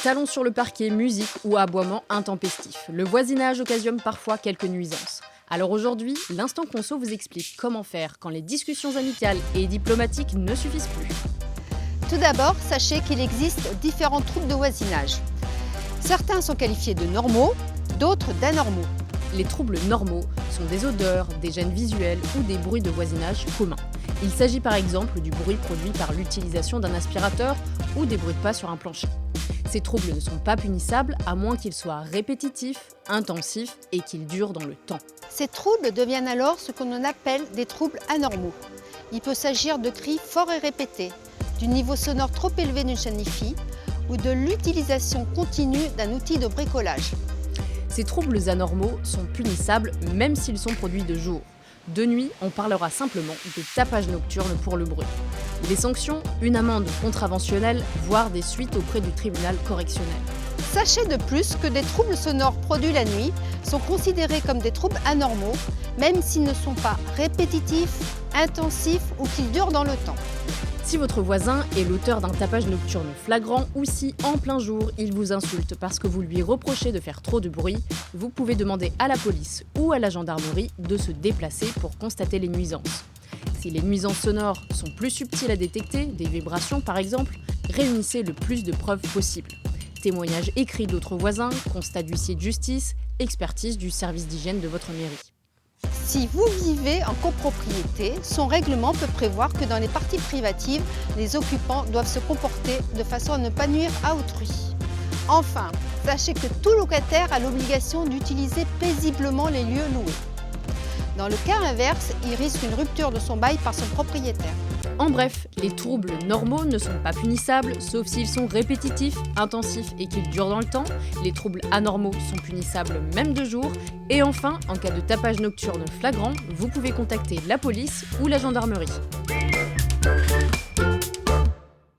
Talons sur le parquet, musique ou aboiement intempestif. Le voisinage occasionne parfois quelques nuisances. Alors aujourd'hui, l'Instant Conso vous explique comment faire quand les discussions amicales et diplomatiques ne suffisent plus. Tout d'abord, sachez qu'il existe différents troubles de voisinage. Certains sont qualifiés de normaux, d'autres d'anormaux. Les troubles normaux sont des odeurs, des gênes visuelles ou des bruits de voisinage communs. Il s'agit par exemple du bruit produit par l'utilisation d'un aspirateur ou des bruits de pas sur un plancher. Ces troubles ne sont pas punissables à moins qu'ils soient répétitifs, intensifs et qu'ils durent dans le temps. Ces troubles deviennent alors ce qu'on appelle des troubles anormaux. Il peut s'agir de cris forts et répétés, du niveau sonore trop élevé d'une chaîne hi-fi ou de l'utilisation continue d'un outil de bricolage. Ces troubles anormaux sont punissables même s'ils sont produits de jour. De nuit, on parlera simplement de tapage nocturne pour le bruit. Les sanctions, une amende contraventionnelle, voire des suites auprès du tribunal correctionnel. Sachez de plus que des troubles sonores produits la nuit sont considérés comme des troubles anormaux, même s'ils ne sont pas répétitifs, intensifs ou qu'ils durent dans le temps. Si votre voisin est l'auteur d'un tapage nocturne flagrant ou si, en plein jour, il vous insulte parce que vous lui reprochez de faire trop de bruit, vous pouvez demander à la police ou à la gendarmerie de se déplacer pour constater les nuisances. Si les nuisances sonores sont plus subtiles à détecter, des vibrations par exemple, réunissez le plus de preuves possible. Témoignages écrits d'autres voisins, constat d'huissier de justice, expertise du service d'hygiène de votre mairie. Si vous vivez en copropriété, son règlement peut prévoir que dans les parties privatives, les occupants doivent se comporter de façon à ne pas nuire à autrui. Enfin, sachez que tout locataire a l'obligation d'utiliser paisiblement les lieux loués. Dans le cas inverse, il risque une rupture de son bail par son propriétaire. En bref, les troubles normaux ne sont pas punissables, sauf s'ils sont répétitifs, intensifs et qu'ils durent dans le temps. Les troubles anormaux sont punissables même de jour. Et enfin, en cas de tapage nocturne flagrant, vous pouvez contacter la police ou la gendarmerie.